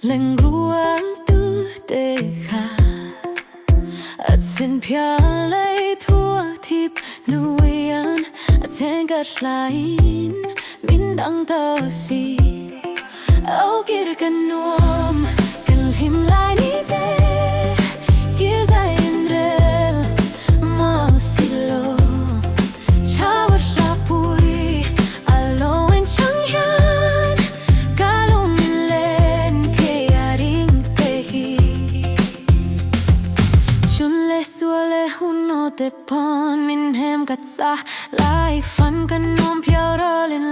Lengrual tu te kha țhen pial thuah thip hnuai țhen cả lain bin dang tao si au kir kan nuam kan hlim lai ni te kir zai rel mau silo Chhawr la pui alo en Chang hian kalom len ke riang te hi Chun le suale unau te pon min hnem kat sa lai fan kan nuam pial in